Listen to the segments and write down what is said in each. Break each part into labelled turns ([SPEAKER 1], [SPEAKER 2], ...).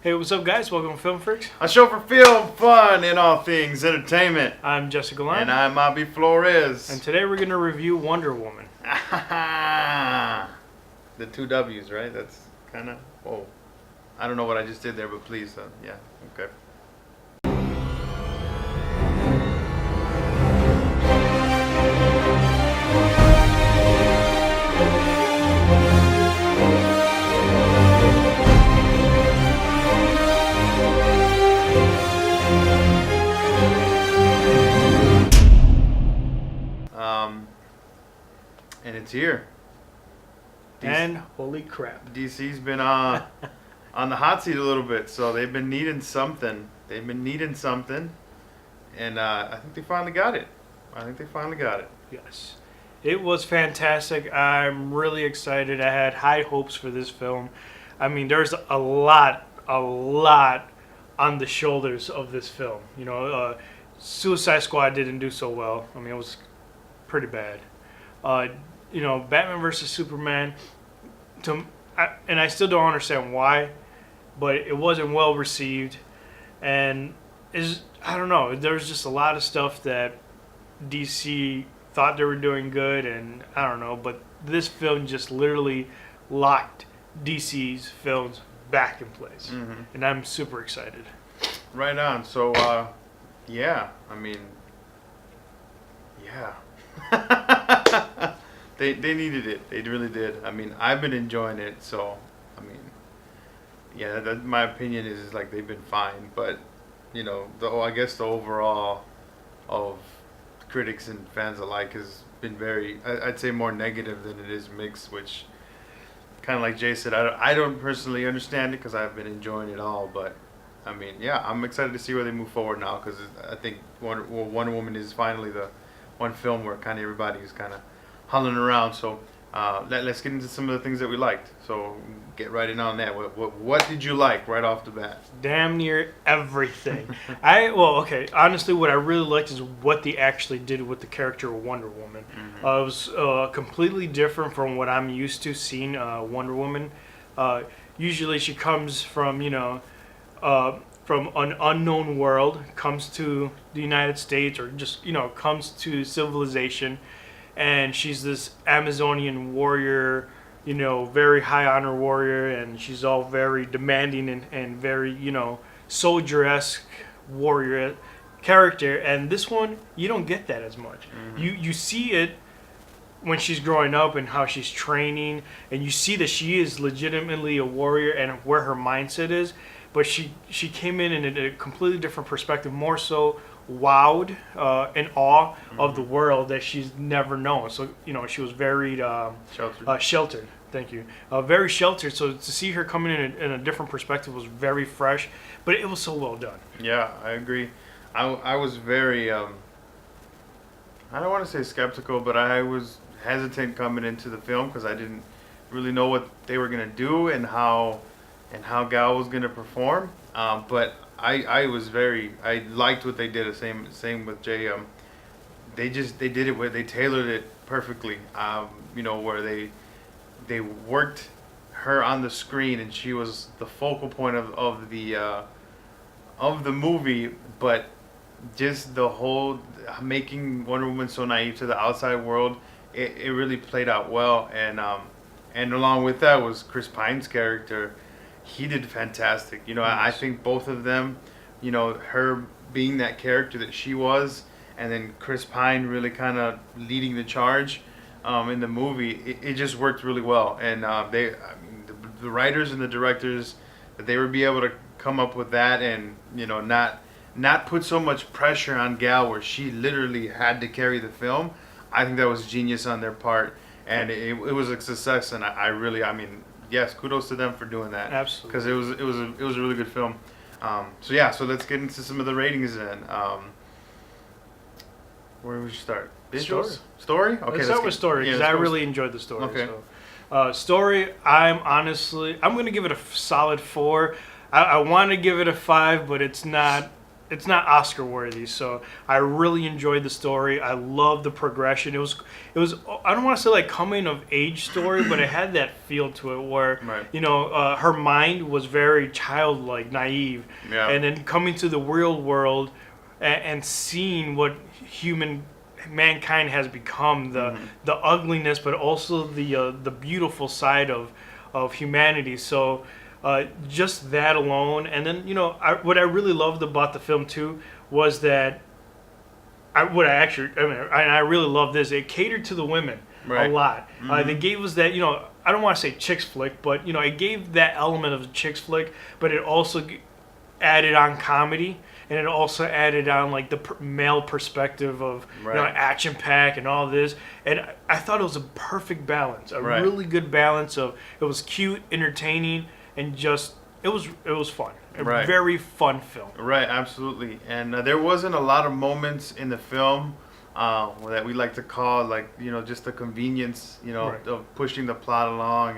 [SPEAKER 1] Hey, what's up, guys? Welcome to Film Freaks.
[SPEAKER 2] A show for film, fun, and all things entertainment.
[SPEAKER 1] I'm Jessica Lyon.
[SPEAKER 2] And I'm Bobby Flores.
[SPEAKER 1] And today we're going to review Wonder Woman.
[SPEAKER 2] The two W's, right? That's kind of, whoa. I don't know what I just did there, but please, yeah, okay. And it's here.
[SPEAKER 1] And holy crap.
[SPEAKER 2] DC's been on the hot seat a little bit, so they've been needing something. And I think they finally got it.
[SPEAKER 1] Yes. It was fantastic. I'm really excited. I had high hopes for this film. I mean, there's a lot on the shoulders of this film. You know, Suicide Squad didn't do so well. I mean, it was pretty bad. You know, Batman versus Superman, and I still don't understand why, but it wasn't well received, and I don't know. There's just a lot of stuff that DC thought they were doing good, and I don't know. But this film just literally locked DC's films back in place, and I'm super excited.
[SPEAKER 2] Right on. So, yeah. I mean, yeah. They needed it. They really did. I mean, I've been enjoying it. So, I mean, yeah. My opinion is like they've been fine, but you know, I guess the overall of critics and fans alike has been very, I'd say, more negative than it is mixed. Which, kind of like Jay said, I don't personally understand it because I've been enjoying it all. But I mean, yeah, I'm excited to see where they move forward now because I think Wonder Woman is finally the one film where kind of everybody is kind of hulling around. So let's get into some of the things that we liked. So get right in on that. What did you like right off the bat?
[SPEAKER 1] Damn near everything. Honestly, what I really liked is what they actually did with the character of Wonder Woman. It was completely different from what I'm used to seeing Wonder Woman. Usually she comes from, from an unknown world, comes to the United States, or just, comes to civilization, and she's this Amazonian warrior, very high honor warrior, and she's all very demanding and very, soldier-esque warrior character. And this one, you don't get that as much. You see it when she's growing up and how she's training, and you see that she is legitimately a warrior and where her mindset is. But she came in a completely different perspective, more so wowed in awe of the world that she's never known. So, she was very sheltered. Thank you. Very sheltered. So to see her coming in a different perspective was very fresh, but it was so well done.
[SPEAKER 2] Yeah, I agree. I was very, I don't want to say skeptical, but I was hesitant coming into the film because I didn't really know what they were going to do and how Gal was going to perform. But I liked what they did. Same with Jay. They did it where they tailored it perfectly. Where they worked her on the screen and she was the focal point of the movie. But just the whole making Wonder Woman so naive to the outside world, it really played out well. And along with that was Chris Pine's character. He did fantastic. I think both of them, her being that character that she was, and then Chris Pine really kind of leading the charge in the movie, it just worked really well. And the writers and the directors, that they would be able to come up with that and, not put so much pressure on Gal where she literally had to carry the film. I think that was genius on their part. And it was a success. And yes, kudos to them for doing that.
[SPEAKER 1] Absolutely.
[SPEAKER 2] Because it was a really good film. So let's get into some of the ratings then. Where would you start? Visuals? Story? Okay,
[SPEAKER 1] let's start with story because I really enjoyed the story.
[SPEAKER 2] Okay.
[SPEAKER 1] So, story, I'm going to give it a solid 4. I want to give it a 5, but it's not it's not Oscar worthy. So I really enjoyed the story. I loved the progression. It was I don't want to say like coming of age story, but it had that feel to it where
[SPEAKER 2] Right.
[SPEAKER 1] her mind was very childlike, naive,
[SPEAKER 2] Yeah.
[SPEAKER 1] and then coming to the real world and seeing what mankind has become, the ugliness, but also the beautiful side of humanity. So just that alone, and then what I really loved about the film too was that I really love this. It catered to the women
[SPEAKER 2] Right.
[SPEAKER 1] a lot. They gave us that I don't want to say chicks flick, but it gave that element of a chicks flick, but it also added on comedy, and it also added on like the male perspective of
[SPEAKER 2] Right.
[SPEAKER 1] action pack and all this, and I thought it was a perfect balance, a
[SPEAKER 2] Right.
[SPEAKER 1] really good balance of it was cute, entertaining, and just it was fun, a
[SPEAKER 2] Right.
[SPEAKER 1] very fun film.
[SPEAKER 2] Right, absolutely. And there wasn't a lot of moments in the film that we like to call like just the convenience
[SPEAKER 1] Right.
[SPEAKER 2] of pushing the plot along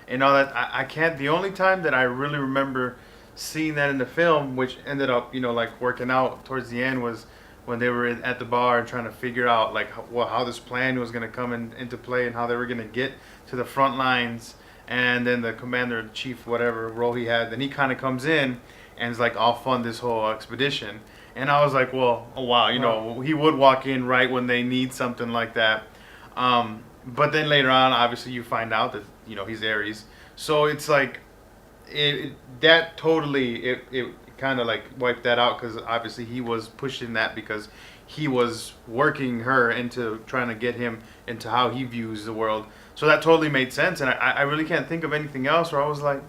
[SPEAKER 2] and all that. I can't. The only time that I really remember seeing that in the film, which ended up like working out towards the end, was when they were at the bar and trying to figure out like how this plan was going to come into play and how they were going to get to the front lines. And then the commander in chief, whatever role he had, then he kind of comes in and is like, I'll fund this whole expedition. And I was like, well, oh wow, he would walk in right when they need something like that. But then later on, obviously, you find out that he's Ares. So it's like it kind of like wiped that out, because obviously he was pushing that because he was working her into trying to get him into how he views the world. So that totally made sense, and I really can't think of anything else where I was like,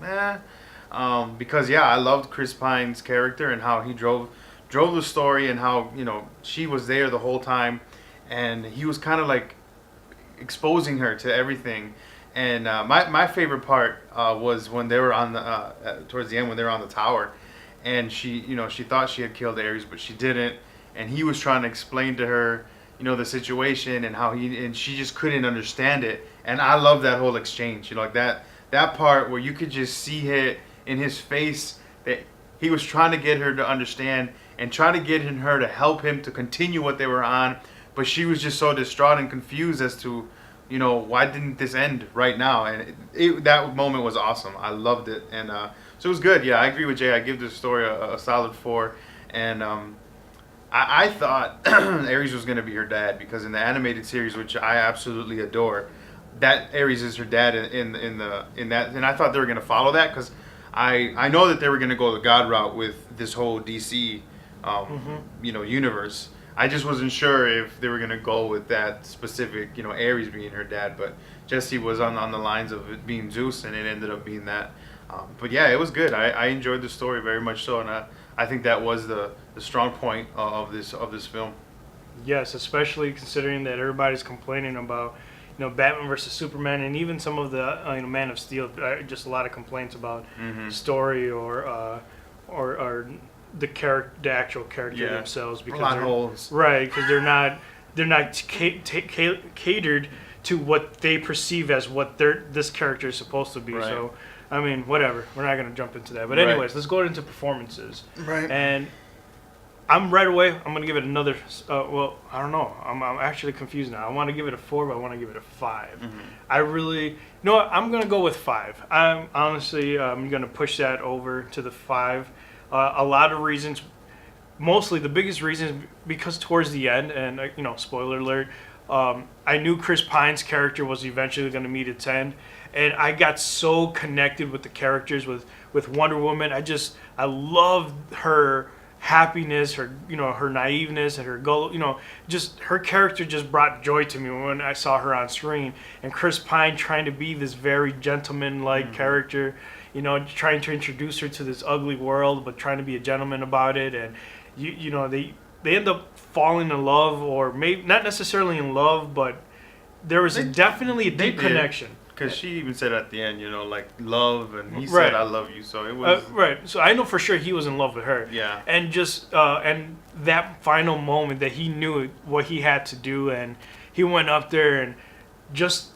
[SPEAKER 2] because I loved Chris Pine's character and how he drove the story, and how she was there the whole time, and he was kind of like exposing her to everything. And my favorite part was when they were on the towards the end, when they were on the tower, and she thought she had killed Ares, but she didn't, and he was trying to explain to her the situation and how and she just couldn't understand it. And I love that whole exchange, like that part where you could just see it in his face that he was trying to get her to understand and trying to get her to help him to continue what they were on, but she was just so distraught and confused as to why didn't this end right now. And that moment was awesome. I loved it. And so it was good. I agree with Jay. I give this story a solid 4. And I thought Ares was going to be her dad, because in the animated series, which I absolutely adore, that Ares is her dad in that, and I thought they were going to follow that, because I know that they were going to go the God route with this whole DC universe. I just wasn't sure if they were going to go with that specific Ares being her dad, but Jesse was on the lines of it being Zeus, and it ended up being that. But it was good. I enjoyed the story very much so, and I think that was the strong point of this film.
[SPEAKER 1] Yes, especially considering that everybody's complaining about Batman versus Superman, and even some of the Man of Steel. Just a lot of complaints about story or the actual character themselves, because
[SPEAKER 2] plot holes.
[SPEAKER 1] Right, because they're not catered to what they perceive as what this character is supposed to be.
[SPEAKER 2] Right.
[SPEAKER 1] So, I mean, whatever. We're not going to jump into that. But
[SPEAKER 2] Right.
[SPEAKER 1] anyways, let's go into performances.
[SPEAKER 2] Right.
[SPEAKER 1] And I'm right away. I'm going to give it another. Well, I don't know. I'm actually confused now. I want to give it a 4, but I want to give it a 5. I really. You know what? I'm going to go with 5. I'm going to push that over to the 5. A lot of reasons. Mostly the biggest reason is because towards the end, and spoiler alert, I knew Chris Pine's character was eventually going to meet its end, and I got so connected with the characters, with Wonder Woman. I loved her happiness, her her naiveness, and her just her character just brought joy to me when I saw her on screen. And Chris Pine trying to be this very gentleman-like character, trying to introduce her to this ugly world, but trying to be a gentleman about it. And they end up falling in love, or maybe not necessarily in love, but there was definitely a deep connection.
[SPEAKER 2] Because she even said at the end, like love, and he
[SPEAKER 1] Right.
[SPEAKER 2] said, "I love you." So it was
[SPEAKER 1] right. So I know for sure he was in love with her.
[SPEAKER 2] Yeah.
[SPEAKER 1] And just and that final moment that he knew what he had to do, and he went up there and just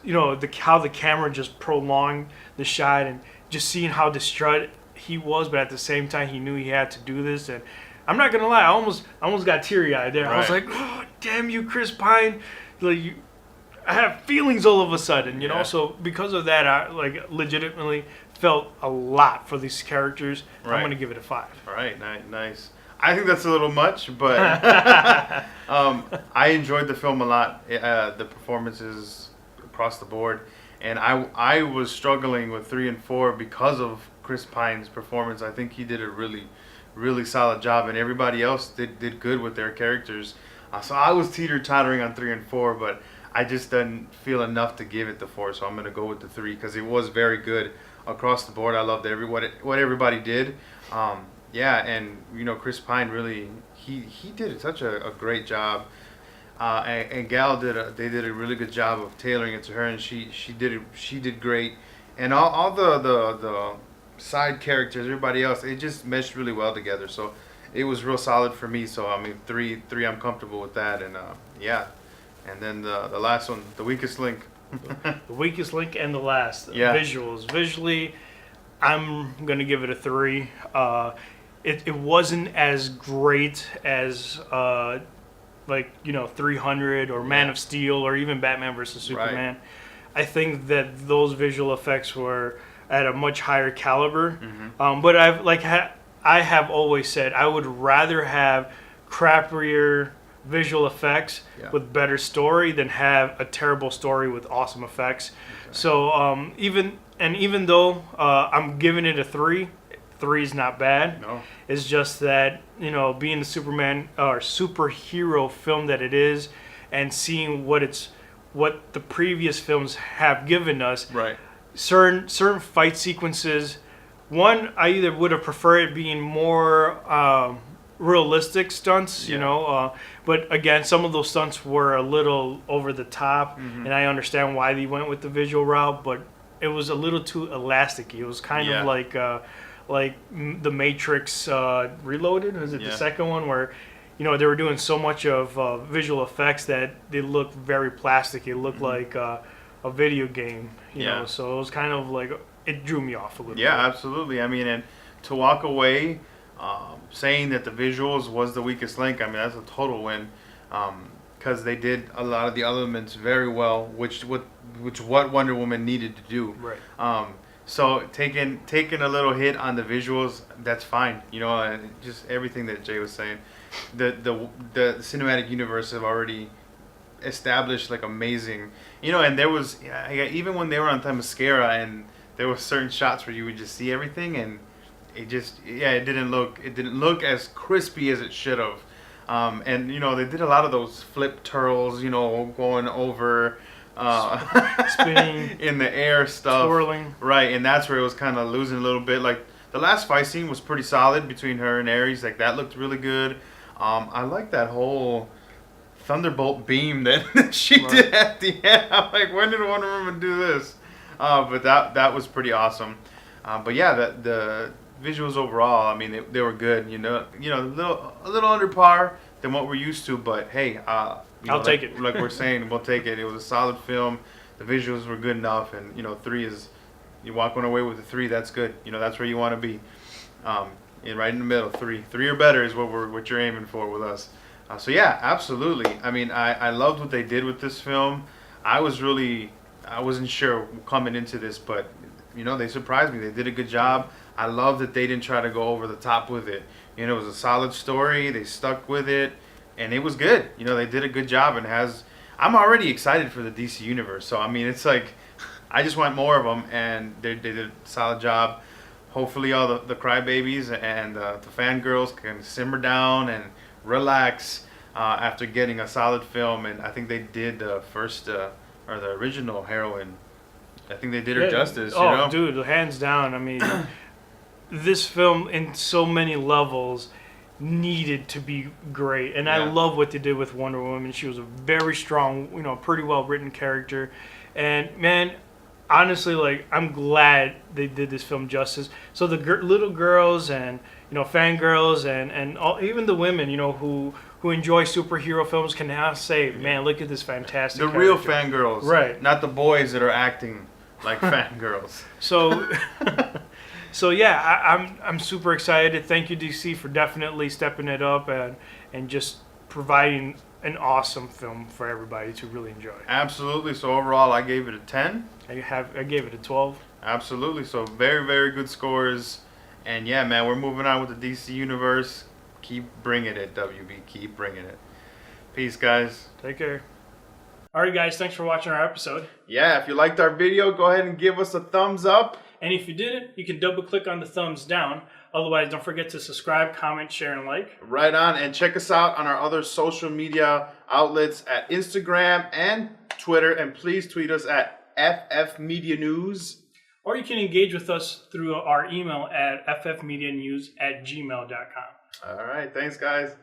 [SPEAKER 1] how the camera just prolonged the shot, and just seeing how distraught he was, but at the same time he knew he had to do this. And I'm not gonna lie, I almost got teary eyed there. I was
[SPEAKER 2] Right.
[SPEAKER 1] like, oh, damn you, Chris Pine. Like I have feelings all of a sudden, you know.
[SPEAKER 2] Yeah.
[SPEAKER 1] So because of that, I like legitimately felt a lot for these characters. I'm
[SPEAKER 2] Right.
[SPEAKER 1] gonna give it a 5.
[SPEAKER 2] All right, nice. I think that's a little much, but I enjoyed the film a lot. The performances across the board, and I was struggling with 3 and 4 because of Chris Pine's performance. I think he did a really solid job, and everybody else did good with their characters. So I was teeter-tottering on 3 and 4, but I just didn't feel enough to give it the 4, so I'm going to go with the 3 because it was very good across the board. I loved what everybody did. Yeah, and you know, Chris Pine really he did such a great job. And Gal they did a really good job of tailoring it to her, and she did great. And all the side characters, everybody else, it just meshed really well together. So it was real solid for me. So I mean, three, I'm comfortable with that. And yeah, and then the last one, the weakest link.
[SPEAKER 1] The weakest link and the last.
[SPEAKER 2] Yeah.
[SPEAKER 1] Visuals. Visually, I'm gonna give it a 3. It wasn't as great as like, you know, 300 or Man of Steel or even Batman versus Superman. I think that those visual effects were at a much higher caliber. But I have always said I would rather have crappier visual effects with better story than have a terrible story with awesome effects. Okay. So even though I'm giving it a 3, 3 is not bad.
[SPEAKER 2] No.
[SPEAKER 1] It's just that, you know, being the Superman or superhero film that it is, and seeing what the previous films have given us.
[SPEAKER 2] Right.
[SPEAKER 1] Certain fight sequences. One, I either would have preferred it being more realistic stunts, you know, but again, some of those stunts were a little over the top, and I understand why they went with the visual route, but it was a little too elasticy. It was kind of like the Matrix Reloaded. Was it the second one where, you know, they were doing so much of visual effects that they looked very plastic. It looked like a video game, you know. So it was kind of like, it drew me off a little bit.
[SPEAKER 2] Yeah, absolutely. I mean, and to walk away saying that the visuals was the weakest link, I mean, that's a total win, because they did a lot of the elements very well, which what Wonder Woman needed to do.
[SPEAKER 1] Right.
[SPEAKER 2] So taking a little hit on the visuals, that's fine. You know, and just everything that Jay was saying, the cinematic universe have already established like amazing. You know, and there was even when they were on Themyscira, and there were certain shots where you would just see everything, and it just it didn't look as crispy as it should have. And you know, they did a lot of those flip turtles, you know, going over.
[SPEAKER 1] Spinning
[SPEAKER 2] in the air stuff,
[SPEAKER 1] twirling,
[SPEAKER 2] right? And that's where it was kind of losing a little bit. Like the last fight scene was pretty solid between her and Ares. Like that looked really good. I like that whole thunderbolt beam that she did at the end. I'm like, when did Wonder Woman do this? But that was pretty awesome. But yeah, the visuals overall, I mean, they were good. You know, a little under par than what we're used to. But hey,
[SPEAKER 1] I'll take it.
[SPEAKER 2] Like we're saying, we'll take it. It was a solid film. The visuals were good enough, and you know, 3 is, you walking away with a 3. That's good. You know, that's where you want to be. Right in the middle, 3 or better is what you're aiming for with us. So yeah, absolutely. I mean, I loved what they did with this film. I wasn't sure coming into this, but you know, they surprised me. They did a good job. I love that they didn't try to go over the top with it. You know, it was a solid story. They stuck with it. And it was good. You know, they did a good job, and I'm already excited for the DC universe. So I mean, it's like I just want more of them, and they did a solid job. Hopefully, all the crybabies and the fangirls can simmer down and relax after getting a solid film. And I think they did the first or the original heroine. I think they did her justice.
[SPEAKER 1] Oh,
[SPEAKER 2] you know?
[SPEAKER 1] Dude, hands down. I mean, this film in so many levels needed to be great, and I love what they did with Wonder Woman. She was a very strong, you know, pretty well written character, and man, honestly, like, I'm glad they did this film justice. So the little girls and, you know, fangirls and even the women, you know, who enjoy superhero films can now say, man, look at this fantastic
[SPEAKER 2] the
[SPEAKER 1] character.
[SPEAKER 2] Real fangirls,
[SPEAKER 1] right?
[SPEAKER 2] Not the boys that are acting like fangirls.
[SPEAKER 1] So So yeah, I'm super excited. Thank you, DC, for definitely stepping it up and just providing an awesome film for everybody to really enjoy.
[SPEAKER 2] Absolutely. So overall, I gave it a 10.
[SPEAKER 1] I gave it a 12.
[SPEAKER 2] Absolutely. So very, very good scores. And yeah, man, we're moving on with the DC universe. Keep bringing it, WB. Keep bringing it. Peace, guys.
[SPEAKER 1] Take care. All right, guys. Thanks for watching our episode.
[SPEAKER 2] Yeah, if you liked our video, go ahead and give us a thumbs up.
[SPEAKER 1] And if you didn't, you can double click on the thumbs down. Otherwise, don't forget to subscribe, comment, share, and like.
[SPEAKER 2] Right on. And check us out on our other social media outlets at Instagram and Twitter. And please tweet us at FF Media News.
[SPEAKER 1] Or you can engage with us through our email at ffmedianews@gmail.com.
[SPEAKER 2] All right. Thanks, guys.